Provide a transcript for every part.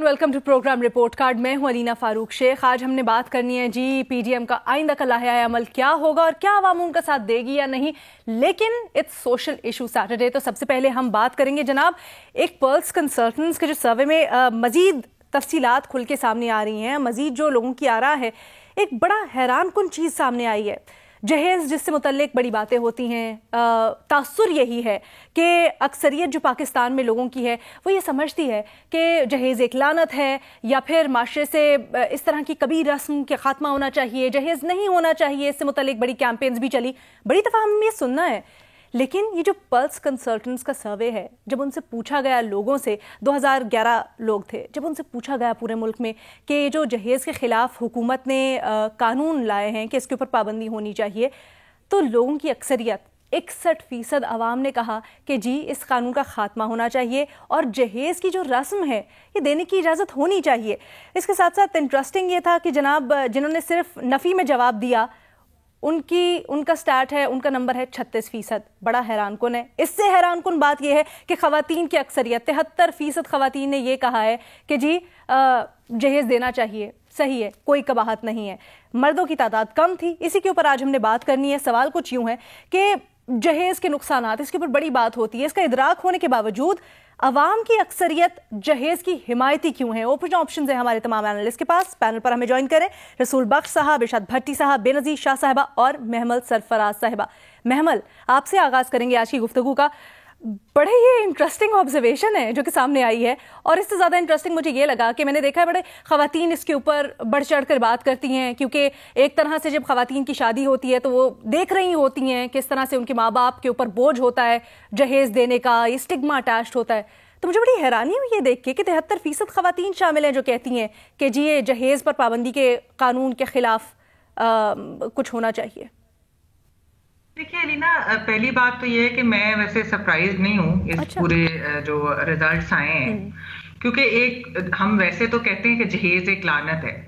Welcome to program report card. मैं हूं अलीना फारूक शेख। आज हमने बात करनी है जी पीडीएम का आइंदा का लाहे अमल क्या होगा और क्या आवाम उनका साथ देगी या नहीं, लेकिन इट्स सोशल इशू सैटरडे। तो सबसे पहले हम बात करेंगे जनाब एक पल्स कंसल्टेंट्स के जो सर्वे में मजीद तफसीलात खुल के सामने आ रही हैं, मजीद जो लोगों की आ रहा है, एक बड़ा हैरान कुन चीज़ सामने आई है। जहेज़ जिससे मुतल्लिक बड़ी बातें होती हैं, तासुर यही है कि अक्सरियत जो पाकिस्तान में लोगों की है वो ये समझती है कि जहेज़ एक लानत है या फिर माशरे से इस तरह की कभी रस्म के ख़ात्मा होना चाहिए, जहेज़ नहीं होना चाहिए। इससे मुतल्लिक बड़ी कैंपेन्स भी चली, बड़ी दफ़ा हमें ये सुनना है। लेकिन ये जो पल्स कंसल्टेंट्स का सर्वे है, जब उनसे पूछा गया लोगों से, 2011 लोग थे, जब उनसे पूछा गया पूरे मुल्क में कि जो जहेज़ के ख़िलाफ़ हुकूमत ने कानून लाए हैं कि इसके ऊपर पाबंदी होनी चाहिए, तो लोगों की अक्सरियत 61% आवाम ने कहा कि जी इस कानून का ख़ात्मा होना चाहिए और जहेज़ की जो रस्म है ये देने की इजाज़त होनी चाहिए। इसके साथ साथ इंटरेस्टिंग ये था कि जनाब जिन्होंने सिर्फ नफ़ी में जवाब दिया उनका स्टार्ट है, उनका नंबर है 36%। बड़ा हैरान कुन है। इससे हैरान कुन बात यह है कि ख़वातीन की अक्सरियत 73% ख़वातीन ने यह कहा है कि जी जहेज़ देना चाहिए, सही है, कोई कबाहत नहीं है। मर्दों की तादाद कम थी। इसी के ऊपर आज हमने बात करनी है। सवाल कुछ यूँ है कि जहेज़ के नुकसानात, इसके ऊपर बड़ी बात होती है, इसका इदराक होने के बावजूद अवाम की अक्सरियत जहेज़ की हिमायती क्यों है? ओपन ऑप्शन है हमारे तमाम एनालिस्ट के पास। पैनल पर हमें ज्वाइन करें रसूल बख्श साहब, इरशाद भट्टी साहब, बेनज़ीर शाह साहिबा और महमल सरफराज साहिबा। महमल, आपसे आगाज़ करेंगे आज की गुफ्तगू का। बड़े ये इंटरेस्टिंग ऑब्जर्वेशन है जो कि सामने आई है, और इससे ज़्यादा इंटरेस्टिंग मुझे ये लगा कि मैंने देखा है बड़े ख़वातीन इसके ऊपर बढ़ चढ़ कर बात करती हैं, क्योंकि एक तरह से जब ख़वातीन की शादी होती है तो वो देख रही होती हैं किस तरह से उनके माँ बाप के ऊपर बोझ होता है जहेज़ देने का, ये स्टिग्मा अटैच्ड होता है। तो मुझे बड़ी हैरानी हुई ये देख के कि 73% ख़वातीन शामिल हैं जो कहती हैं कि जी ये जहेज़ पर पाबंदी के कानून के ख़िलाफ़ कुछ होना चाहिए। देखिए अलीना, पहली बात तो ये है कि मैं वैसे सरप्राइज नहीं हूँ इस पूरे जो रिजल्ट्स आए हैं, क्योंकि एक हम वैसे तो कहते हैं कि जहेज एक लानत है,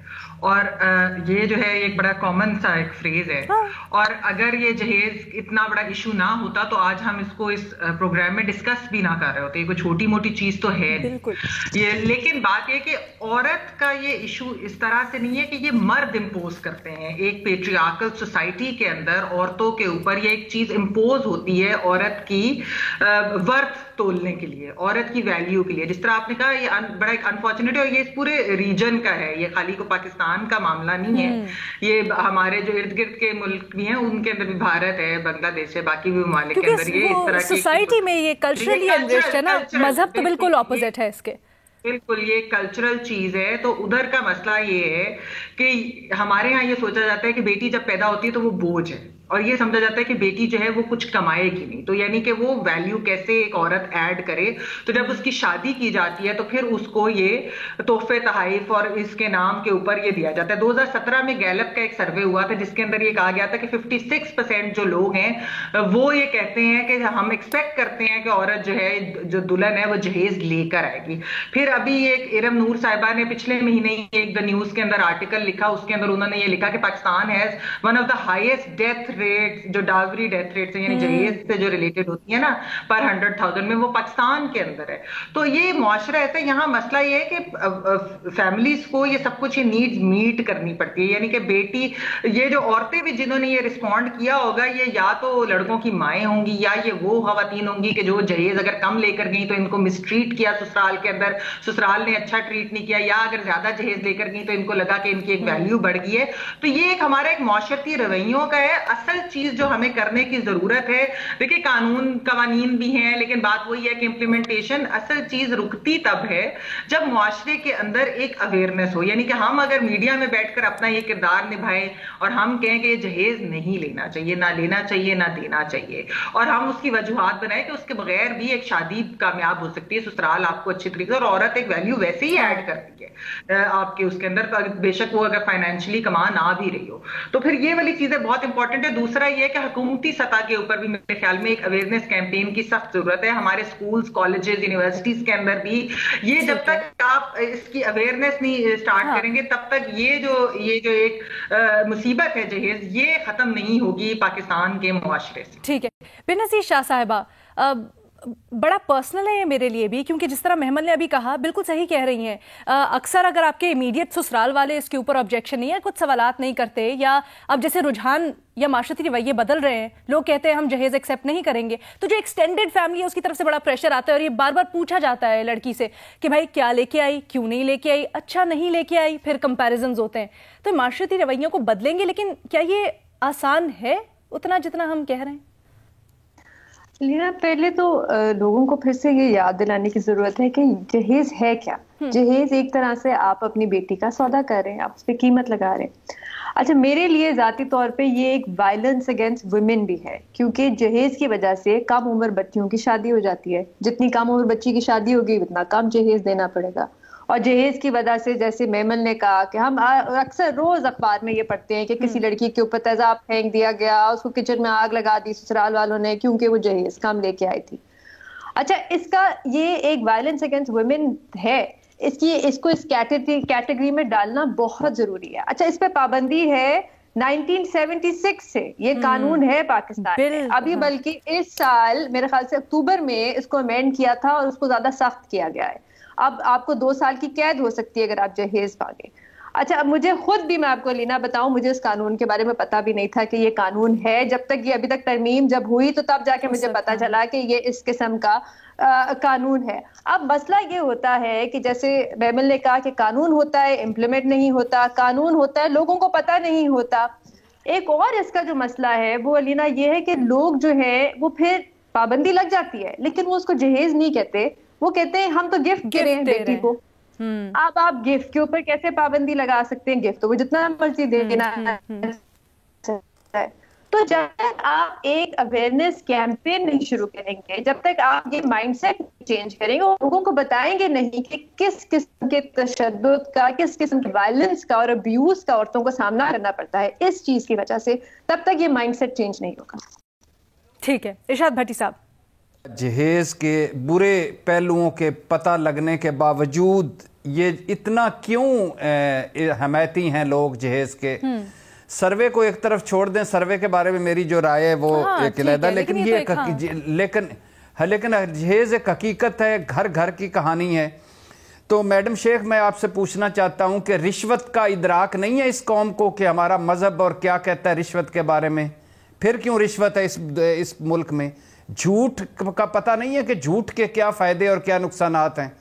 और ये जो है एक बड़ा कॉमन सा एक फ्रेज है। और अगर ये जहेज इतना बड़ा इशू ना होता तो आज हम इसको इस प्रोग्राम में डिस्कस भी ना कर रहे होते। कोई छोटी मोटी चीज तो है नहीं ये। लेकिन बात ये कि औरत का ये इशू इस तरह से नहीं है कि ये मर्द इम्पोज करते हैं। एक पेट्रियार्कल सोसाइटी के अंदर औरतों के ऊपर ये एक चीज इम्पोज होती है औरत की वर्थ तोलने के लिए, औरत की वैल्यू के लिए। जिस तरह आपने कहा ये बड़ा एक अनफॉर्चुनेट है, और ये इस पूरे रीजन का है, ये खाली को पाकिस्तान का मामला नहीं है। ये हमारे जो इर्द गिर्द के मुल्क भी हैं उनके अंदर भी, भारत है, बांग्लादेश है, बाकी भी ममालिक के अंदर ये इस तरह की सोसाइटी में ये कल्चरली एनरिच्ड है ना, मजहब तो बिल्कुल ऑपोजिट है इसके। बिल्कुल ये कल्चरल चीज है। तो उधर का मसला ये है कि हमारे यहाँ ये सोचा जाता है कि बेटी जब पैदा होती है तो वो बोझ है, और ये समझा जाता है कि बेटी जो है वो कुछ कमाएगी नहीं, तो यानी कि वो वैल्यू कैसे एक औरत ऐड करे। तो जब उसकी शादी की जाती है तो फिर उसको ये तोहफे तहाइफ और इसके नाम के ऊपर ये दिया जाता है। 2017 में गैलप का एक सर्वे हुआ था जिसके अंदर ये कहा गया था कि 56% जो लोग हैं वो ये कहते हैं कि हम एक्सपेक्ट करते हैं कि औरत जो है, जो दुल्हन है, वो जहेज लेकर आएगी। फिर अभी एक इरम नूर साहिबा ने पिछले महीने ही एक द न्यूज के अंदर आर्टिकल लिखा, उसके अंदर उन्होंने ये लिखा कि Pakistan has one of the highest death rates, जो डावरी डेथ रेट्स यानी जहेज से जो रिलेटेड होती है ना पर 100,000 में, वो पाकिस्तान के अंदर है। तो ये मुआशरा ऐसा है, यहाँ मसला ये है कि फैमिलीज को ये सब कुछ ये नीड्स मीट करनी पड़ती है। यानी कि बेटी, ये जो औरतें भी जिन्होंने ये रिस्पॉन्ड किया होगा, ये या तो लड़कों की माएँ होंगी या ये वो खवातीन होंगी कि जो जहेज अगर कम लेकर गई तो इनको मिसट्रीट किया ससुराल के अंदर, ससुराल ने अच्छा ट्रीट नहीं किया, या अगर ज्यादा जहेज लेकर गई तो इनको लगा कि इनकी एक वैल्यू बढ़ गई है। तो ये एक हमारा एक माशरती रवैयों का है। असल चीज जो हमें करने की जरूरत है, देखिए कानून कवानीन भी हैं, लेकिन बात वही है कि इंप्लीमेंटेशन, असल चीज रुकती तब है जब मुआशरे के अंदर एक अवेयरनेस हो। यानी कि हम अगर मीडिया में बैठकर अपना ये किरदार निभाएं और हम कहें कि ये जहेज नहीं लेना चाहिए, ना लेना चाहिए, ना देना चाहिए, और हम उसकी वजूहात बनाएं कि उसके बगैर भी एक शादी कामयाब हो सकती है, ससुराल आपको अच्छी तरीके से, और औरत एक वैल्यू वैसे ही ऐड करती है आपके उसके अंदर, बेशक वो अगर फाइनेंशियली कमा ना भी रही हो। तो फिर ये वाली चीजें बहुत इंपॉर्टेंट है। दूसरा ये कि हुकूमती सतह के ऊपर भी मेरे ख्याल में एक अवेयरनेस कैंपेन की सख्त जरूरत है। हमारे स्कूल्स, कॉलेजेस, यूनिवर्सिटीज के अंदर भी ये, जब तक आप इसकी अवेयरनेस नहीं स्टार्ट करेंगे तब तक ये जो एक मुसीबत है जहेज, ये खत्म नहीं होगी पाकिस्तान के मुआशरे से। ठीक है। बेनज़ीर शाह साहिबा, बड़ा पर्सनल है ये मेरे लिए भी, क्योंकि जिस तरह मेहमन ने अभी कहा, बिल्कुल सही कह रही हैं। अक्सर अगर आपके इमीडिएट ससुराल वाले इसके ऊपर ऑब्जेक्शन नहीं है, कुछ सवालात नहीं करते, या अब जैसे रुझान या माशरती रवैये बदल रहे हैं, लोग कहते हैं हम जहेज एक्सेप्ट नहीं करेंगे, तो जो एक्सटेंडेड फैमिली है उसकी तरफ से बड़ा प्रेशर आता है और ये बार बार पूछा जाता है लड़की से कि भाई क्या लेके आई, क्यों नहीं लेके आई, अच्छा नहीं लेके आई, फिर कंपैरिजन्स होते हैं। तो माशरती रवैयों को बदलेंगे, लेकिन क्या ये आसान है उतना जितना हम कह रहे हैं? लीना, पहले तो लोगों को फिर से ये याद दिलाने की जरूरत है कि जहेज है क्या। जहेज एक तरह से आप अपनी बेटी का सौदा कर रहे हैं, आप उस पर कीमत लगा रहे हैं। अच्छा, मेरे लिए जाती तौर पे ये एक वायलेंस अगेंस्ट वुमेन भी है, क्योंकि जहेज की वजह से कम उम्र बच्चियों की शादी हो जाती है। जितनी कम उम्र बच्ची की शादी होगी उतना कम जहेज देना पड़ेगा। और जहेज की वजह से, जैसे मेमन ने कहा कि हम अक्सर रोज अखबार में ये पढ़ते हैं कि किसी लड़की के ऊपर तेजाब फेंक दिया गया, उसको किचन में आग लगा दी ससुराल वालों ने क्योंकि वो जहेज कम लेके आई थी। अच्छा, इसका ये एक वायलेंस अगेंस्ट वुमेन है, इसको इस कैटेगरी में डालना बहुत जरूरी है। अच्छा, इस पे पाबंदी है 1976 से, ये कानून है पाकिस्तान में अभी, बल्कि इस साल मेरे ख्याल से अक्टूबर में इसको अमेंड किया था और उसको ज्यादा सख्त किया गया है। अब आपको 2 साल की कैद हो सकती है अगर आप जहेज मांगे। अच्छा, अब मुझे खुद भी, मैं आपको लीना बताऊं, मुझे इस कानून के बारे में पता भी नहीं था कि ये कानून है। जब तक ये अभी तक तरमीम जब हुई तो तब जाके मुझे पता चला कि ये इस किस्म का कानून है। अब मसला ये होता है कि जैसे मेमन ने कहा कि कानून होता है, इम्प्लीमेंट नहीं होता, कानून होता है, लोगों को पता नहीं होता। एक और इसका जो मसला है वो लीना ये है कि लोग जो है वो फिर पाबंदी लग जाती है लेकिन वो उसको जहेज नहीं कहते, वो कहते हैं हम तो गिफ्ट दे रहे हैं बेटी को। अब आप गिफ्ट के ऊपर कैसे पाबंदी लगा सकते हैं? गिफ्ट तो वो जितना मर्जी देना है। तो जब तक आप एक अवेयरनेस कैंपेन नहीं शुरू करेंगे, जब तक आप ये माइंडसेट चेंज करेंगे और लोगों को बताएंगे नहीं कि किस किस्म के तशद्दुद का, किस किस्म के वायलेंस का और अब्यूज का औरतों को सामना करना पड़ता है इस चीज की वजह से, तब तक ये माइंडसेट चेंज नहीं होगा। ठीक है, इरशाद भट्टी साहब, जहेज के बुरे पहलुओं के पता लगने के बावजूद ये इतना क्यों हमायती हैं लोग जहेज के? सर्वे को एक तरफ छोड़ दें, सर्वे के बारे में मेरी जो राय है वो एक अलग, लेकिन लेकिन जहेज एक हकीकत है, घर घर की कहानी है। तो मैडम शेख, मैं आपसे पूछना चाहता हूं कि रिश्वत का इदराक नहीं है इस कौम को कि हमारा मजहब और क्या कहता है रिश्वत के बारे में? फिर क्यों रिश्वत है इस मुल्क में? झूठ का पता नहीं है कि झूठ के क्या फायदे और क्या नुकसानात हैं?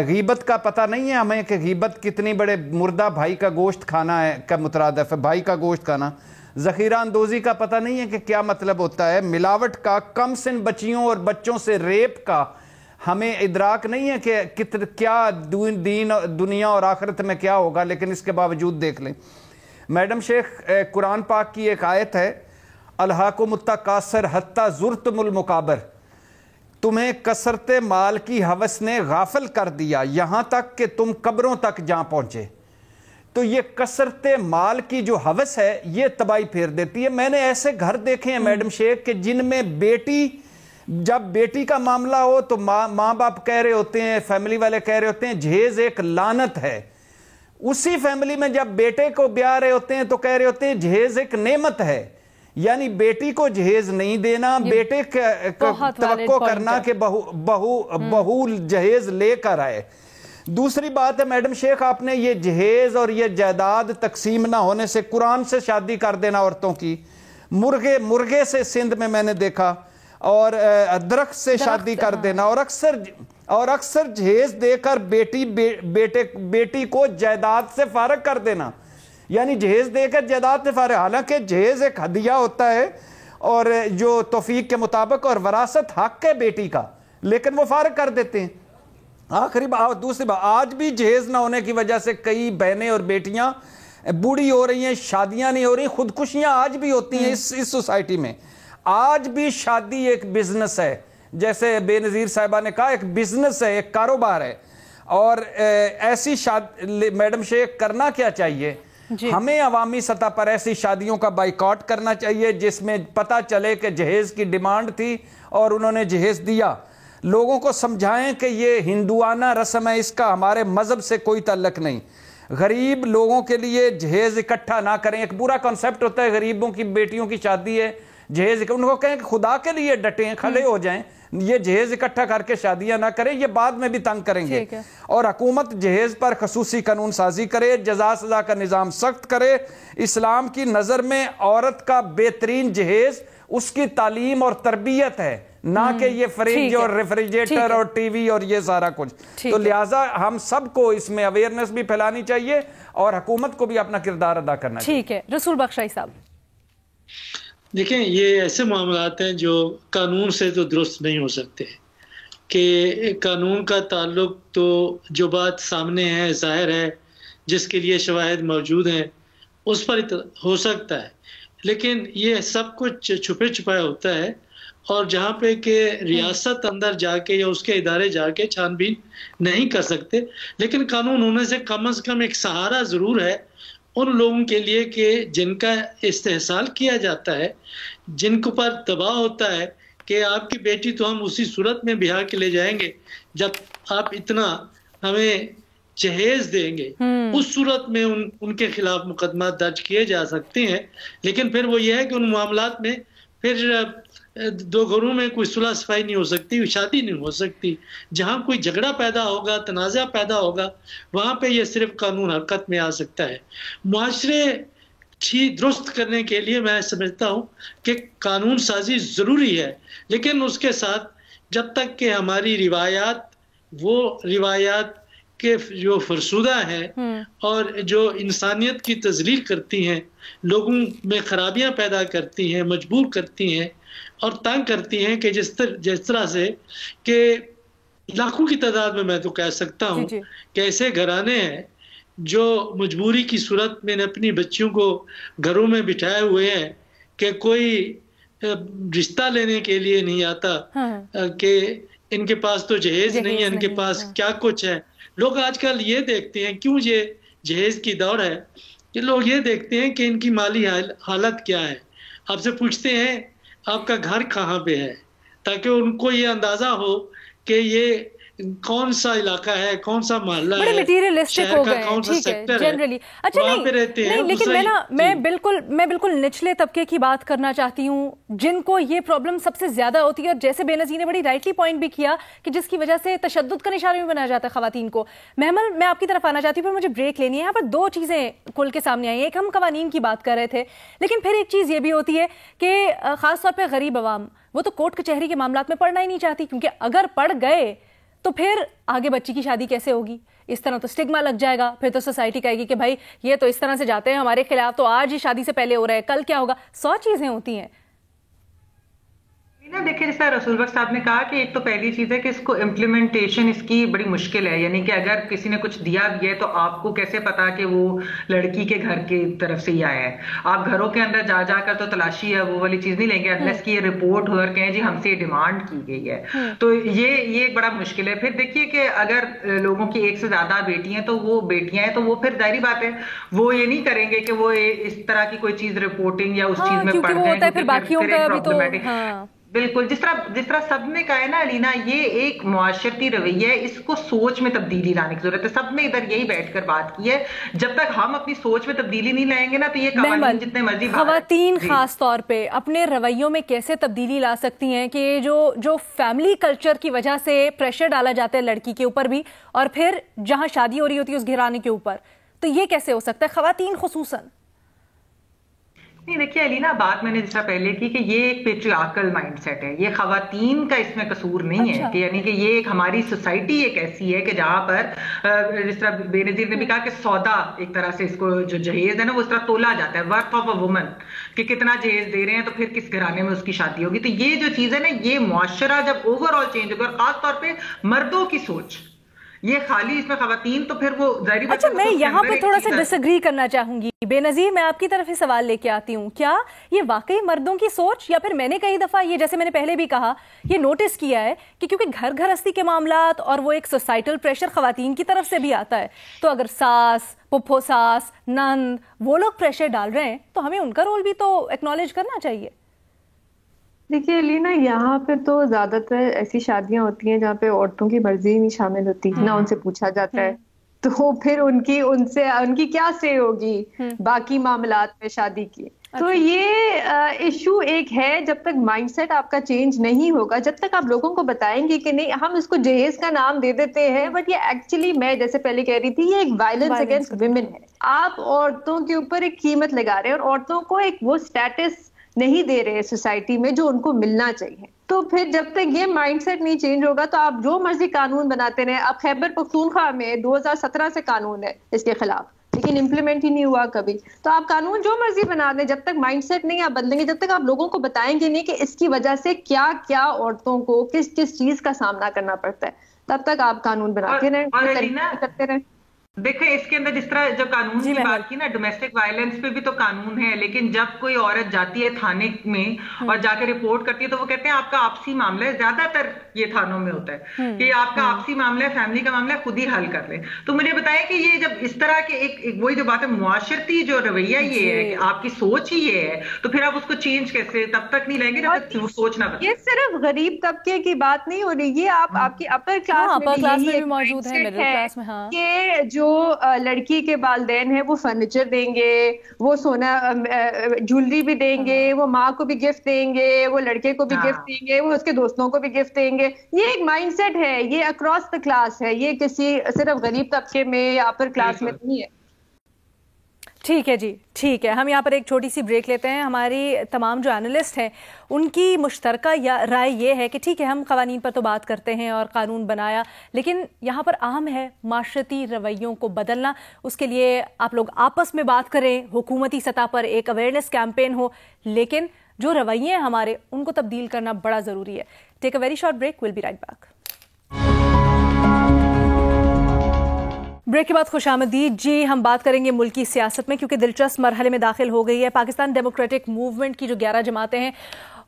गीबत का पता नहीं है हमें कि गीबत कितनी बड़े मुर्दा भाई का गोश्त खाना है का मुतरादिफ है, भाई का गोश्त खाना। ज़ख़ीरा अंदोज़ी का पता नहीं है कि क्या मतलब होता है। मिलावट का, कम सिन बच्चियों और बच्चों से रेप का हमें इदराक नहीं है कि क्या दीन दुनिया और आखिरत में क्या होगा, लेकिन इसके बावजूद देख लें। मैडम शेख, कुरान पाक की एक आयत है, अल्हाकुमुत्तकासर हत्ता ज़ुर्तुमुल मुकाबर, तुम्हें कसरते माल की हवस ने गाफिल कर दिया यहाँ तक कि तुम कब्रों तक जा पहुंचे। तो ये कसरते माल की जो हवस है ये तबाही फेर देती है। मैंने ऐसे घर देखे हैं मैडम शेख कि जिनमें बेटी, जब बेटी का मामला हो तो माँ बाप कह रहे होते हैं, फैमिली वाले कह रहे होते हैं जहेज एक लानत है। उसी फैमिली में जब बेटे को ब्याह रहे होते हैं तो कह रहे होते हैं जहेज एक नेमत है। यानी बेटी को जहेज नहीं देना, बेटे तवक्को करना कि बहू जहेज लेकर आए। दूसरी बात है मैडम शेख, आपने ये जहेज और ये जायदाद तकसीम ना होने से, कुरान से शादी कर देना औरतों की, मुर्गे से सिंध में मैंने देखा, और दरख्त से शादी कर देना, और अक्सर जहेज देकर बेटी को जायदाद से फारग कर देना। यानी जहेज देकर जायदाद से फारग, हालांकि जहेज एक हदिया होता है और जो तौफीक के मुताबिक और वरासत हक है बेटी का, लेकिन वो फारग कर देते हैं। आखिरी बात, दूसरी बात, आज भी जहेज ना होने की वजह से कई बहनें और बेटियां बूढ़ी हो रही हैं, शादियां नहीं हो रही, खुदकुशियां आज भी होती हैं इस सोसाइटी में। आज भी शादी एक बिजनेस है, जैसे बेनज़ीर साहिबा ने कहा, एक बिजनेस है, एक कारोबार है। और ऐसी शादी मैडम शेख करना क्या चाहिए? हमें अवामी सतह पर ऐसी शादियों का बाइकआउट करना चाहिए जिसमें पता चले कि जहेज की डिमांड थी और उन्होंने जहेज दिया। लोगों को समझाएं कि ये हिंदुआना रस्म है, इसका हमारे मजहब से कोई ताल्लुक नहीं। गरीब लोगों के लिए जहेज इकट्ठा ना करें। एक बुरा कॉन्सेप्ट होता है, गरीबों की बेटियों की शादी है, जहेज, उनको कहें कि खुदा के लिए डटें, खड़े हो जाएं, ये जहेज इकट्ठा करके शादियां ना करें, ये बाद में भी तंग करेंगे। और हुकूमत जहेज पर खसूसी कानून साजी करे, जजा सजा का निज़ाम सख्त करे। इस्लाम की नज़र में औरत का बेहतरीन जहेज उसकी तालीम और तरबियत है, ना कि ये फ्रिज और रेफ्रिजरेटर और टीवी और ये सारा कुछ। तो लिहाजा हम सबको इसमें अवेयरनेस भी फैलानी चाहिए और हुकूमत को भी अपना किरदार अदा करना चाहिए। ठीक है, रसूल बख्श साहब। देखें, ये ऐसे मामलात हैं जो कानून से तो दुरुस्त नहीं हो सकते, कि कानून का ताल्लुक तो जो बात सामने है, जाहिर है, जिसके लिए शवाहिद मौजूद हैं उस पर हो सकता है, लेकिन ये सब कुछ छुपे छुपाए होता है। और जहाँ पे कि रियासत अंदर जाके या उसके इदारे जाके छानबीन नहीं कर सकते, लेकिन कानून होने से कम एक सहारा ज़रूर है उन लोगों के लिए कि जिनका इस्तेहसाल किया जाता है, जिनको पर दबाव होता है कि आपकी बेटी तो हम उसी सूरत में ब्याह के ले जाएंगे जब आप इतना हमें जहेज देंगे, उस सूरत में उनके खिलाफ मुकदमा दर्ज किए जा सकते हैं। लेकिन फिर वो ये है कि उन मामलात में फिर दो घरों में कोई सुलह सफाई नहीं हो सकती, शादी नहीं हो सकती। जहाँ कोई झगड़ा पैदा होगा, तनाज़ा पैदा होगा, वहाँ पे ये सिर्फ कानून हरकत में आ सकता है। मुआशरे दुरुस्त करने के लिए मैं समझता हूँ कि कानून साजी ज़रूरी है, लेकिन उसके साथ जब तक कि हमारी रिवायात, वो रिवायात के जो फरसुदा हैं और जो इंसानियत की तजलील करती हैं, लोगों में खराबियाँ पैदा करती हैं, मजबूर करती हैं और तंग करती हैं, कि जिस तरह से कि लाखों की तादाद में मैं तो कह सकता हूँ कि ऐसे घराने हैं जो मजबूरी की सूरत में अपनी बच्चियों को घरों में बिठाए हुए हैं कि कोई रिश्ता लेने के लिए नहीं आता, कि इनके पास तो जहेज नहीं है, इनके पास क्या कुछ है। लोग आजकल ये देखते हैं, क्यों ये जहेज की दौड़ है, कि लोग ये देखते हैं कि इनकी माली हालत क्या है। आपसे पूछते हैं आपका घर कहाँ पे है, ताकि उनको ये अंदाजा हो कि ये कौन सा इलाका है, कौन सा मोहल्ला है, मटेरियलिस्टिक हो गए हैं, ठीक है, जनरली। अच्छा, नहीं, लेकिन मैं बिल्कुल निचले तबके की बात करना चाहती हूँ, जिनको ये प्रॉब्लम सबसे ज्यादा होती है। और जैसे बेनज़ीर ने बड़ी राइटली पॉइंट भी किया कि जिसकी वजह से तशद्दुद का निशाना भी बनाया जाता है खवातीन को। महमल, मैं आपकी तरफ आना चाहती हूँ, पर मुझे ब्रेक लेनी है। यहाँ पर दो चीजें खुल के सामने आई हैं। एक, हम कवानीन की बात कर रहे थे, लेकिन फिर एक चीज ये भी होती है कि खासतौर पर गरीब अवाम, वो तो कोर्ट कचहरी के मामलात में पढ़ना ही नहीं चाहती, क्योंकि अगर पढ़ गए तो फिर आगे बच्ची की शादी कैसे होगी? इस तरह तो स्टिग्मा लग जाएगा, फिर तो सोसाइटी कहेगी कि भाई ये तो इस तरह से जाते हैं हमारे खिलाफ, तो आज ही शादी से पहले हो रहा है, कल क्या होगा? 100 चीजें होती हैं ना। देखिए, जैसा रसूल बख्श साहब ने कहा कि एक तो पहली चीज है कि इसको इम्प्लीमेंटेशन इसकी बड़ी मुश्किल है, यानी कि अगर किसी ने कुछ दिया भी है तो आपको कैसे पता कि वो लड़की के घर की तरफ से ही आया है। आप घरों के अंदर जा जाकर तो तलाशी है वो वाली चीज नहीं लेंगे अनलेस कि ये रिपोर्ट होकर कहें जी हमसे डिमांड की गई है। तो ये एक बड़ा मुश्किल है। फिर देखिए कि अगर लोगों की एक से ज्यादा बेटियां तो वो बेटियां हैं, तो वो फिर जाहिर बात है वो ये नहीं करेंगे कि वो इस तरह की कोई चीज रिपोर्टिंग या उस चीज में पढ़ जाए। बिल्कुल, जिस तरह सबने कहा है ना अलीना, ये एक मुआशरती रवैया है, इसको सोच में तब्दीली लाने की जरूरत है। सबने इधर यही बैठकर बात की है, जब तक हम अपनी सोच में तब्दीली नहीं लाएंगे ना तो ये कवानीन जितने मर्जी खवातीन खास तौर पे अपने रवैयों में कैसे तब्दीली ला सकती हैं कि जो फैमिली कल्चर की वजह से प्रेशर डाला जाता है लड़की के ऊपर भी, और फिर जहां शादी हो रही होती है उस घराने के ऊपर, तो ये कैसे हो सकता है खवातीन खुसूसन? नहीं, देखिए अलीना, बात मैंने जिस तरह पहले की कि ये एक पेट्रियार्कल माइंडसेट है, ये खवातीन का इसमें कसूर नहीं है, कि यानी कि ये एक हमारी सोसाइटी एक ऐसी है कि जहां पर जिस तरह बेनज़ीर ने भी कहा कि सौदा एक तरह से इसको जो जहेज है ना वो इस तरह तोला जाता है, वर्थ ऑफ अ वुमन, कि कितना जहेज दे रहे हैं तो फिर किस घराने में उसकी शादी होगी। तो ये जो चीज है ना, ये मुआशरा जब ओवरऑल चेंज होगा, खासतौर पर मर्दों की सोच, ये खाली इसमें खवातीन तो फिर वो जाहिर बात है। अच्छा, मैं यहाँ पे थोड़ा सा डिसएग्री करना चाहूंगी बेनज़ीर, मैं आपकी तरफ ही सवाल लेके आती हूँ। क्या ये वाकई मर्दों की सोच, या फिर मैंने कई दफा ये, जैसे मैंने पहले भी कहा, ये नोटिस किया है कि क्योंकि घर गृहस्थी के मामलात और वो एक सोसाइटल प्रेशर खवातीन की तरफ से भी आता है, तो अगर सास, पुप्पो सास, नंद, वो लोग प्रेशर डाल रहे हैं तो हमें उनका रोल भी तो एक्नॉलेज करना चाहिए। देखिए अलीना, यहाँ पे तो ज्यादातर ऐसी शादियां होती हैं जहाँ पे औरतों की मर्जी नहीं शामिल होती, ना उनसे पूछा जाता है, तो फिर उनकी क्या से होगी बाकी मामलात में शादी की। तो ये इशू एक है, जब तक माइंडसेट आपका चेंज नहीं होगा, जब तक आप लोगों को बताएंगे कि नहीं हम इसको जहेज का नाम दे देते हैं, बट ये एक्चुअली, मैं जैसे पहले कह रही थी, ये एक वायलेंस अगेंस्ट विमेन है। आप औरतों के ऊपर एक कीमत लगा रहे हैं और औरतों को एक वो स्टेटस नहीं दे रहे सोसाइटी में जो उनको मिलना चाहिए। तो फिर जब तक ये माइंडसेट नहीं चेंज होगा तो आप जो मर्जी कानून बनाते रहे। अब खैबर पख्तूनख्वा में 2017 से कानून है इसके खिलाफ, लेकिन इम्प्लीमेंट ही नहीं हुआ कभी। तो आप कानून जो मर्जी बना दें, जब तक माइंडसेट नहीं आप बदलेंगे, जब तक आप लोगों को बताएंगे नहीं कि इसकी वजह से क्या क्या औरतों को किस किस चीज का सामना करना पड़ता है, तब तक आप कानून बनाते रहें। देखें, इसके अंदर जिस तरह जो कानून की बात की ना, डोमेस्टिक वायलेंस पे भी तो कानून है, लेकिन जब कोई औरत जाती है थाने में और जाके रिपोर्ट करती है तो वो कहते हैं आपका आपसी मामला है। ज्यादातर ये थानों में होता है कि आपका आपसी मामला है, फैमिली का मामला है, खुद ही हल कर ले। तो मुझे बताएं कि ये जब इस तरह के एक वही जो बात है, मुआशरती जो रवैया ये है कि आपकी सोच ही ये है, तो फिर आप उसको चेंज कैसे तब तक नहीं लेंगे जब तक सोचना बदले। ये सिर्फ गरीब तबके की बात नहीं हो रही, ये आपकी अपर क्लास में भी मौजूद है, मिडिल क्लास में। हाँ, कि जो लड़की के वालिदैन है वो फर्नीचर देंगे, वो सोना ज्वेलरी भी देंगे, वो माँ को भी गिफ्ट देंगे, वो लड़के को भी गिफ्ट देंगे, वो उसके दोस्तों को भी गिफ्ट देंगे। ये एक माइंडसेट है, ये अक्रॉस द क्लास है, ये किसी सिर्फ गरीब तबके में या अपर क्लास में नहीं है। ठीक है जी, ठीक है। हम यहाँ पर एक छोटी सी ब्रेक लेते हैं। हमारी तमाम जो एनालिस्ट हैं उनकी मुश्तरका या राय ये है कि ठीक है, हम क़वानीन पर तो बात करते हैं और कानून बनाया, लेकिन यहाँ पर अहम है माशरती रवैयों को बदलना। उसके लिए आप लोग आपस में बात करें, हुकूमती सतह पर एक अवेयरनेस कैंपेन हो, लेकिन जो रवैये हैं हमारे, उनको तब्दील करना बड़ा ज़रूरी है। Take a very short break, will be right back. Break के बाद खुशामदीद जी। हम बात करेंगे मुल्की सियासत में, क्योंकि दिलचस्प मरहले में दाखिल हो गई है। पाकिस्तान डेमोक्रेटिक मूवमेंट की जो 11 जमातें हैं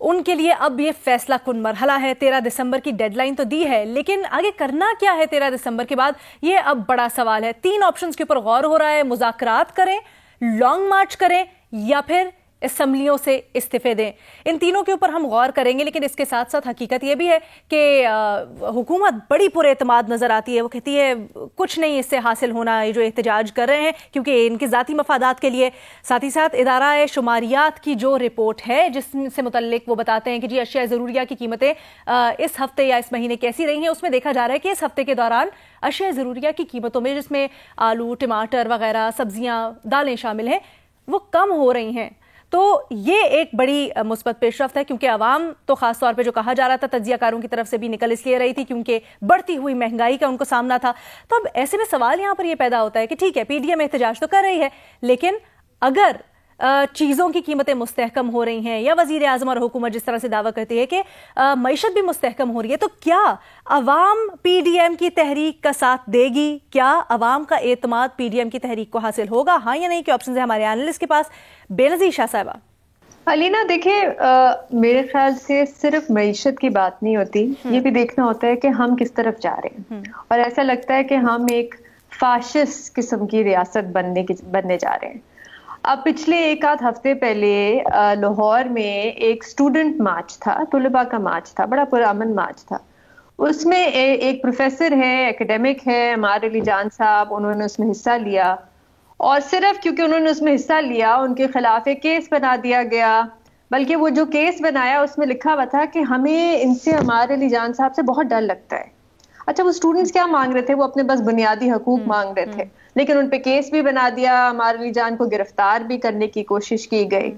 उनके लिए अब ये फैसला कुन मरहला है। 13 दिसंबर की डेडलाइन तो दी है, लेकिन आगे करना क्या है 13 दिसंबर के बाद, ये अब बड़ा सवाल है। 3 ऑप्शंस के ऊपर गौर हो रहा है। मुज़ाकरात करें, लॉन्ग मार्च करें, या फिर असम्बलियों से इस्तीफे दें। इन तीनों के ऊपर हम गौर करेंगे, लेकिन इसके साथ साथ हकीकत यह भी है कि हुकूमत बड़ी पुरएतमाद नजर आती है। वो कहती है कुछ नहीं इससे हासिल होना, ये जो एहतजाज कर रहे हैं क्योंकि इनके ज़ाती मफादात के लिए। साथ ही साथ इदारा शुमारियात की जो रिपोर्ट है जिससे मुतल्लिक वो बताते हैं कि जी अशिया ज़रूरिया की कीमतें इस हफ्ते या इस महीने कैसी रही हैं, उसमें देखा जा रहा है कि इस हफ्ते के दौरान अशिया ज़रूरिया की कीमतों में, जिसमें आलू, टमाटर वगैरह, सब्जियाँ, दालें शामिल हैं, वो कम हो रही हैं। तो ये एक बड़ी मुस्बत पेशरफ्त है, क्योंकि आवाम तो खास तौर पे जो कहा जा रहा था तज्जियाकारों की तरफ से भी निकल इसलिए रही थी क्योंकि बढ़ती हुई महंगाई का उनको सामना था। तो अब ऐसे में सवाल यहाँ पर ये पैदा होता है कि ठीक है, पीडीएम एहतजाज तो कर रही है, लेकिन अगर चीज़ों की कीमतें मुस्तहकम हो रही हैं, या वज़ीर आज़म और हुकूमत जिस तरह से दावा करती है कि मईशत भी मुस्तहकम हो रही है, तो क्या अवाम पीडीएम की तहरीक का साथ देगी? क्या अवाम का एतमाद पीडीएम की तहरीक को हासिल होगा, हाँ या नहीं? के ऑप्शन है हमारे एनालिस्ट के पास। बेनज़ीर शाह साहिबा। अलीना, देखिए, मेरे ख्याल से सिर्फ मईशत की बात नहीं होती, ये भी देखना होता है कि हम किस तरफ जा रहे हैं। और ऐसा लगता है कि हम एक फाशिस्ट किस्म की रियासत बनने जा रहे हैं। अब पिछले एक आध हफ्ते पहले लाहौर में एक स्टूडेंट मार्च था, तुलबा का मार्च था, बड़ा पुरअमन मार्च था। उसमें एक प्रोफेसर है, एकेडमिक है, अमार अली जान साहब, उन्होंने उसमें हिस्सा लिया। और सिर्फ क्योंकि उन्होंने उसमें हिस्सा लिया, उनके खिलाफ एक केस बना दिया गया। बल्कि वो जो केस बनाया उसमें लिखा हुआ था कि हमें इनसे, अमार अली जान साहब से बहुत डर लगता है। अच्छा, वो स्टूडेंट्स क्या मांग रहे थे? वो अपने बस बुनियादी हकूक मांग रहे थे, लेकिन उन पे केस भी बना दिया, अमार अली जान को गिरफ्तार भी करने की कोशिश की गई।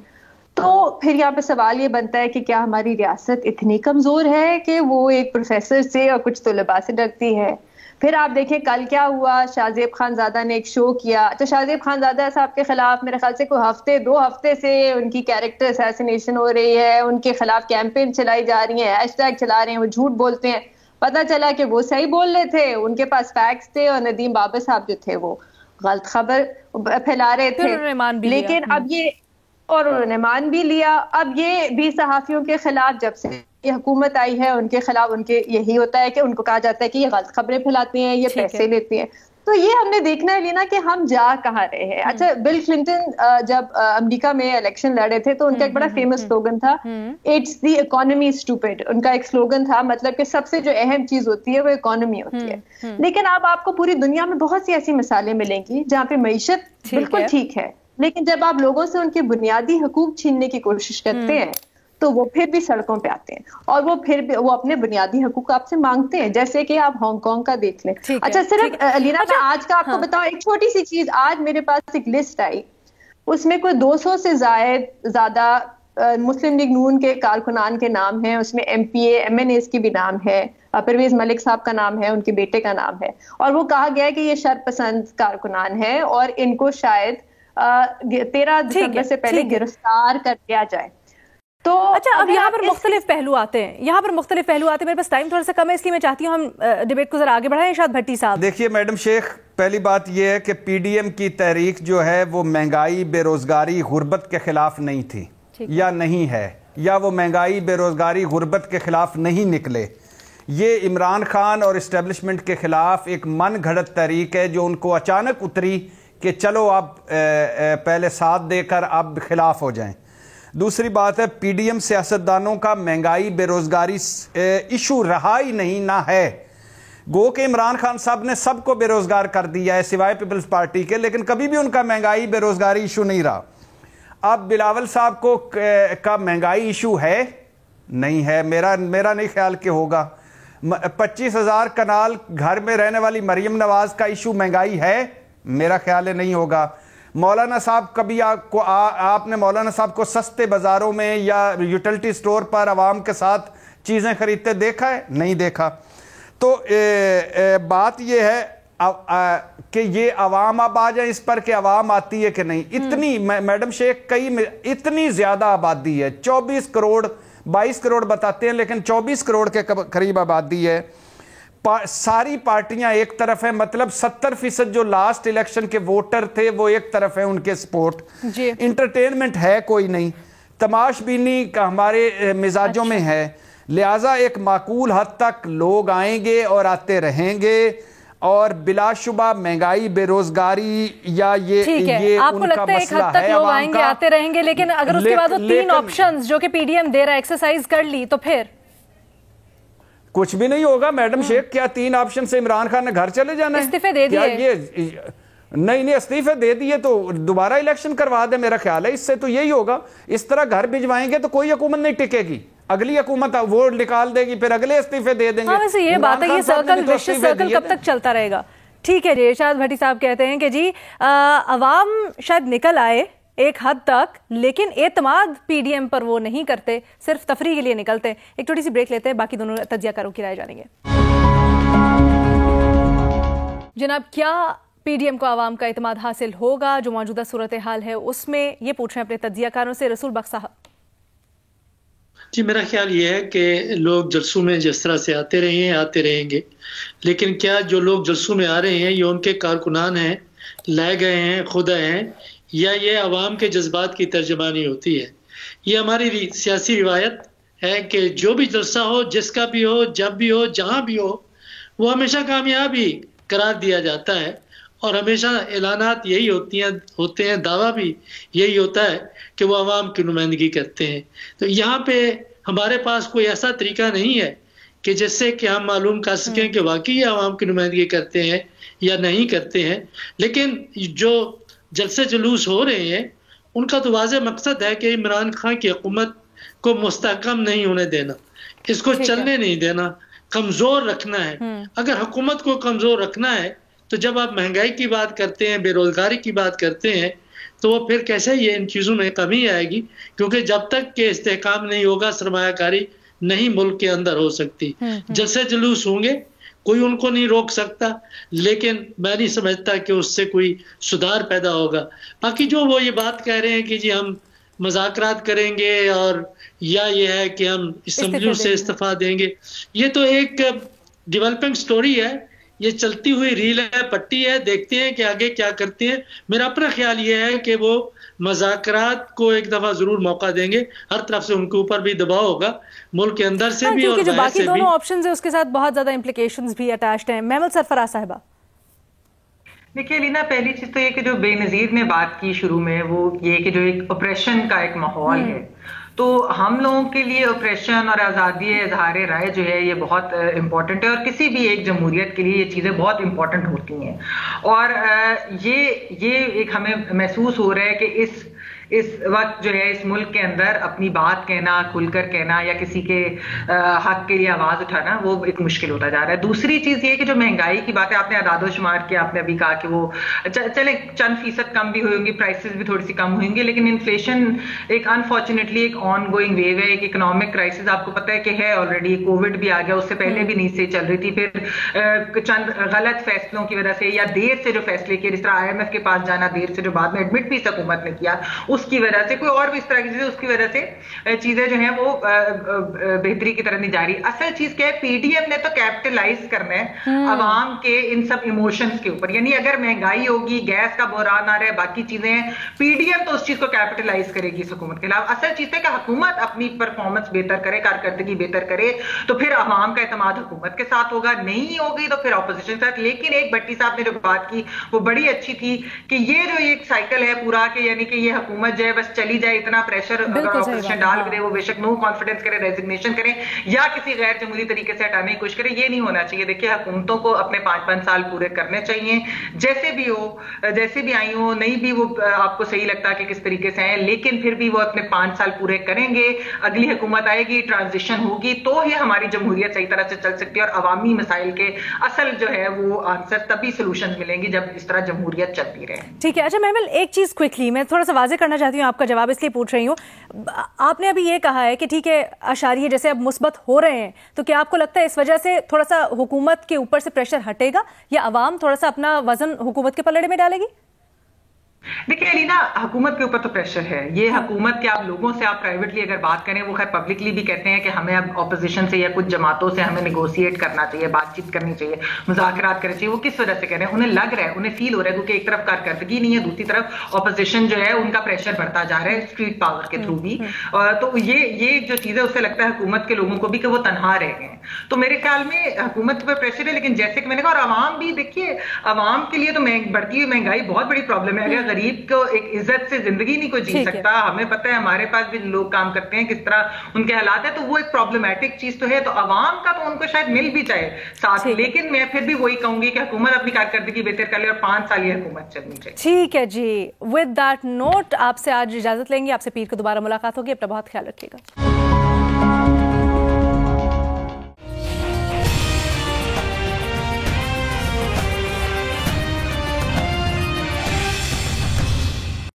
तो फिर यहाँ पे सवाल ये बनता है कि क्या हमारी रियासत इतनी कमजोर है कि वो एक प्रोफेसर से और कुछ तलबा से डरती है? फिर आप देखें कल क्या हुआ, शाहजेब खानजादा ने एक शो किया। तो शाहजेब खानजादा साहब के खिलाफ मेरे ख्याल से कोई हफ्ते 2 हफ्ते से उनकी कैरेक्टर असैसिनेशन हो रही है, उनके खिलाफ कैंपेन चलाई जा रही है, हैशटैग चला रहे हैं, वो झूठ बोलते हैं। पता चला कि वो सही बोल रहे थे, उनके पास फैक्ट्स थे, और नदीम बाबर साहब जो थे वो गलत खबर फैला रहे थे। लेकिन अब ये, और उन्होंने मान भी लिया। अब ये भी सहाफियों के खिलाफ जब से ये हुकूमत आई है, उनके खिलाफ उनके यही होता है कि उनको कहा जाता है कि ये गलत खबरें फैलाते हैं, ये पैसे लेते हैं। तो ये हमने देखना है लेना कि हम जा कहाँ रहे हैं। अच्छा, बिल क्लिंटन जब अमेरिका में इलेक्शन लड़े थे तो उनका एक बड़ा फेमस स्लोगन था, इट्स द इकोनॉमी स्टूपिड। उनका एक स्लोगन था, मतलब कि सबसे जो अहम चीज होती है वो इकोनॉमी होती है। लेकिन अब आपको पूरी दुनिया में बहुत सी ऐसी मिसालें मिलेंगी जहाँ पे मईशत बिल्कुल ठीक है, लेकिन जब आप लोगों से उनके बुनियादी हकूक छीनने की कोशिश करते हैं तो वो फिर भी सड़कों पे आते हैं और वो फिर भी वो अपने बुनियादी हकूक आपसे मांगते हैं, जैसे कि आप हांगकांग का देख लें। अच्छा सिर्फ लीना, मैं आज का आपको बताऊं एक छोटी सी चीज। आज मेरे पास एक लिस्ट आई, उसमें कोई 200 से ज्यादा मुस्लिम लीग नून के कारकुनान के नाम है, उसमें MPA MNAs की भी नाम है, परवेज मलिक साहब का नाम है, उनके बेटे का नाम है, और वो कहा गया है कि ये शरपसंद कारकुनान है और इनको शायद 13 दिसंबर से पहले गिरफ्तार कर लिया जाए। तो अच्छा, अब यहाँ पर मुख्तलिफ पहलू आते हैं, मेरे पास टाइम थोड़ा सा कम है, इसलिए मैं चाहती हूँ हम डिबेट को जरा आगे बढ़ाएं। इरशाद भट्टी साहब, देखिए मैडम शेख, पहली बात यह है कि PDM की तहरीक जो है वो महंगाई, बेरोजगारी, गुर्बत के खिलाफ नहीं थी या नहीं है, या वो महंगाई, बेरोजगारी, गुर्बत के खिलाफ नहीं निकले। ये इमरान खान और इस्टेब्लिशमेंट के खिलाफ एक मन घड़त तहरीक है जो उनको अचानक उतरी कि चलो अब पहले साथ देकर अब खिलाफ हो जाएं। दूसरी बात है, PDM सियासतदानों का महंगाई, बेरोजगारी इशू रहा ही नहीं, ना है। गो के इमरान खान साहब ने सबको बेरोजगार कर दिया है सिवाय पीपल्स पार्टी के, लेकिन कभी भी उनका महंगाई, बेरोजगारी इशू नहीं रहा। अब बिलावल साहब को का महंगाई इशू है नहीं है, मेरा नहीं ख्याल कि होगा। 25,000 कनाल घर में रहने वाली मरियम नवाज का इशू महंगाई है, मेरा ख्याल है नहीं होगा। मौलाना साहब, कभी आपने मौलाना साहब को सस्ते बाजारों में या यूटिलिटी स्टोर पर आवाम के साथ चीज़ें खरीदते देखा है? नहीं देखा। तो बात यह है कि ये आवाम अब आ जाए इस पर कि आवाम आती है कि नहीं। इतनी मैडम शेख, इतनी ज्यादा आबादी है, 24 करोड़ 22 करोड़ बताते हैं, लेकिन 24 करोड़ के करीब आबादी है। सारी पार्टियां एक तरफ है, मतलब 70% जो लास्ट इलेक्शन के वोटर थे वो एक तरफ है, उनके सपोर्ट। इंटरटेनमेंट है कोई नहीं, तमाशबीनी का हमारे मिजाजों में है, लिहाजा एक माकूल हद तक लोग आएंगे और आते रहेंगे, और बिलाशुबा महंगाई, बेरोजगारी या ये आपको लगता है एक हद तक लोग आएंगे, आते रहेंगे, लेकिन अगर उसके बाद वो 3 ऑप्शंस जो कि PDM दे रहा है एक्सरसाइज कर ली तो फिर कुछ भी नहीं होगा मैडम शेख। क्या 3 ऑप्शन से इमरान खान ने घर चले जाना है? इस्तीफे दे दिए? नहीं, इस्तीफे दे दिए तो दोबारा इलेक्शन करवा दे, मेरा ख्याल है इससे तो यही होगा। इस तरह घर भिजवाएंगे तो कोई हुकूमत नहीं टिकेगी, अगली हुकूमत वो निकाल देगी, फिर अगले इस्तीफे दे देंगे। हाँ, वैसे ये बात है, ये सर्कल कब तक चलता रहेगा? ठीक है जी। इरशाद भट्टी साहब कहते हैं कि जी अवाम शायद निकल आए एक हद तक, लेकिन एतमाद PDM पर वो नहीं करते, सिर्फ तफरीह के लिए निकलते हैं। एक छोटी सी ब्रेक लेते हैं, बाकी दोनों तज्जियाकारों की राय जानेंगे। जनाब, क्या PDM को आवाम का एतमाद हासिल होगा? जो मौजूदा सूरत हाल है उसमें, ये पूछ रहे हैं अपने तज्जियाकारों से। रसूल बख्श साहब जी, मेरा ख्याल ये है कि लोग जलसों में जिस तरह से आते रहे हैं, आते रहेंगे, लेकिन क्या जो लोग जलसों में आ रहे हैं ये उनके कारकुनान हैं, लाए गए हैं, खुद आए हैं, या ये अवाम के जज्बात की तर्जमानी होती है? ये हमारी सियासी रिवायत है कि जो भी जलसा हो, जिसका भी हो, जब भी हो, जहाँ भी हो, वो हमेशा कामयाबी करार दिया जाता है, और हमेशा ऐलानात यही होते हैं, दावा भी यही होता है कि वो अवाम की नुमाइंदगी करते हैं। तो यहाँ पे हमारे पास कोई ऐसा तरीका नहीं है कि जिससे कि हम मालूम कर सकें कि वाकई अवाम की नुमाइंदगी करते हैं या नहीं करते हैं। लेकिन जो जलसे जुलूस हो रहे हैं उनका तो वाज़ेह मकसद है कि इमरान खान की हुकूमत को मुस्तहकम नहीं होने देना, इसको चलने नहीं देना, कमज़ोर रखना है। अगर हुकूमत को कमज़ोर रखना है तो जब आप महंगाई की बात करते हैं, बेरोजगारी की बात करते हैं, तो वो फिर कैसे ये इन चीज़ों में कमी आएगी? क्योंकि जब तक के इस्तेहकाम नहीं होगा, सरमायाकारी नहीं मुल्क के अंदर हो सकती। जलसे जुलूस होंगे, कोई उनको नहीं रोक सकता, लेकिन मैं नहीं समझता कि उससे कोई सुधार पैदा होगा। बाकी जो वो ये बात कह रहे हैं कि जी हम मज़ाकरात करेंगे और या ये है कि हम असम्बलियों से इस्तीफा देंगे, ये तो एक डेवलपिंग स्टोरी है, ये चलती हुई रील है, पट्टी है, देखते हैं कि आगे क्या करते हैं। मेरा अपना ख्याल ये है कि वो मज़ाकरात को एक दफा जरूर मौका देंगे, हर तरफ से उनके ऊपर भी दबाव होगा, मुल्क के अंदर से भी और जो बाकी दोनों ऑप्शंस है उसके साथ बहुत ज्यादा इम्प्लीकेशंस भी अटैच्ड हैं। महमूद सरफराज साहिबा, देखिए लीना, पहली चीज तो ये कि जो बेनजीर ने बात की शुरू में, वो ये कि जो एक ऑपरेशन का एक माहौल है, तो हम लोगों के लिए ऑपरेशन और आज़ादी इजहार राय जो है ये बहुत इंपॉर्टेंट है, और किसी भी एक जमहूरियत के लिए ये चीज़ें बहुत इंपॉर्टेंट होती हैं। और ये एक हमें महसूस हो रहा है कि इस वक्त जो है इस मुल्क के अंदर अपनी बात कहना, खुलकर कहना या किसी के हक के लिए आवाज उठाना वो एक मुश्किल होता जा रहा है। दूसरी चीज ये कि जो महंगाई की बात है, आपने आदादोशुमार किया, आपने अभी कहा कि वो चले चंद फीसद कम भी होंगी, प्राइसेस भी थोड़ी सी कम होंगी, लेकिन इन्फ्लेशन एक अनफॉर्चुनेटली एक ऑन गोइंग वेव है, एक इकोनॉमिक क्राइसिस आपको पता है कि है ऑलरेडी। कोविड भी आ गया, उससे पहले भी नीचे चल रही थी, फिर चंद गलत फैसलों की वजह से या देर से जो फैसले किए, जिस तरह IMF के पास जाना देर से, जो बाद में एडमिट भी इस हुकूमत ने किया, उसकी वजह से, कोई और भी इस तरह की चीजें, उसकी वजह से चीजें जो हैं वो बेहतरी की तरफ नहीं जा रही। असल चीज क्या है, पीडीएम ने तो कैपिटलाइज करना है अवाम के इन सब इमोशंस के ऊपर। यानी अगर महंगाई होगी, गैस का बहरान आ रहा है, बाकी चीजें हैं, पीडीएम तो उस चीज को कैपिटलाइज करेगी इस हुकूमत के खिलाफ। असल चीज है कि हुकूमत अपनी परफॉर्मेंस बेहतर करे, कारकर्दगी बेहतर करे, तो फिर अवाम का एतमाद हुकूमत के साथ होगा, नहीं होगी तो फिर ऑपोजिशन के साथ। लेकिन एक भट्टी साहब ने जो बात की वो बड़ी अच्छी थी कि ये जो एक साइकिल है पूरा, कि यानी कि ये हुकूमत जो है बस चली जाए, इतना प्रेशर अगर ऑपोजिशन डाल दे, वो बेशक नो कॉन्फिडेंस करे, रेजिग्नेशन करे या किसी गैर जमहूरी तरीके से हटाने की कोशिश करे, ये नहीं होना चाहिए। देखिए हुकूमतों को अपने 5-5 साल पूरे करने चाहिए, जैसे भी हो, जैसे भी आई हो, नहीं भी वो आपको सही लगता कि किस तरीके से आए, लेकिन फिर भी वो अपने 5 साल पूरे करेंगे, अगली हुकूमत आएगी, ट्रांजिशन होगी, तो ही हमारी जमहूरियत सही तरह से चल सकती है और अवामी मसाइल के असल जो है वो आंसर तभी सोल्यूशन मिलेंगे जब इस तरह जमहूरियत चलती रहे। ठीक है। अच्छा महमल, एक चीज क्विकली मैं थोड़ा सा वाज़ेह करना चाहती हूँ, आपका जवाब इसलिए पूछ रही हूँ। आपने अभी ये कहा है कि ठीक है अशारिये जैसे अब मुस्बत हो रहे हैं, तो क्या आपको लगता है इस वजह से थोड़ा सा हुकूमत के ऊपर से प्रेशर हटेगा या अवाम थोड़ा सा अपना वजन हुकूमत के पलड़े में डालेगी? देखिए अलीना, हुकूमत के ऊपर तो प्रेशर है। ये हुकूमत के आप लोगों से आप प्राइवेटली अगर बात करें, वो खैर पब्लिकली भी कहते हैं कि हमें अब ऑपोजिशन से या कुछ जमातों से हमें नेगोशिएट करना चाहिए, बातचीत करनी चाहिए, मुज़ाकरात करनी चाहिए। वो किस वजह से कह रहे हैं? उन्हें लग रहा है, उन्हें फील हो रहा है, क्योंकि एक तरफ कारकर्दगी नहीं है, दूसरी तरफ ऑपोजिशन जो है उनका प्रेशर बढ़ता जा रहा है स्ट्रीट पावर के थ्रू भी। तो ये जो चीजें, उससे लगता है हुकूमत के लोगों को भी कि वो तनहा रह गए। तो मेरे ख्याल में हुकूमत पर प्रेशर है, लेकिन जैसे कि मैंने कहा, और अवाम भी, देखिए अवाम के लिए तो बढ़ती हुई महंगाई बहुत बड़ी प्रॉब्लम है। अगर गरीब को एक इज्जत से जिंदगी नहीं कोई जी सकता, हमें पता है, हमारे पास भी लोग काम करते हैं, किस तरह उनके हालात है, तो वो एक प्रॉब्लमैटिक चीज तो है। तो अवाम का तो उनको शायद मिल भी जाए साथ, लेकिन मैं फिर भी वही कहूंगी कि हुकूमत अपनी कारकर्दगी बेहतर कर ले और 5 साल ये हुकूमत चलनी चाहिए। ठीक है जी, विद दैट नोट आपसे आज इजाजत लेंगे। आपसे पीर को दोबारा मुलाकात होगी। अपना बहुत ख्याल रखिएगा।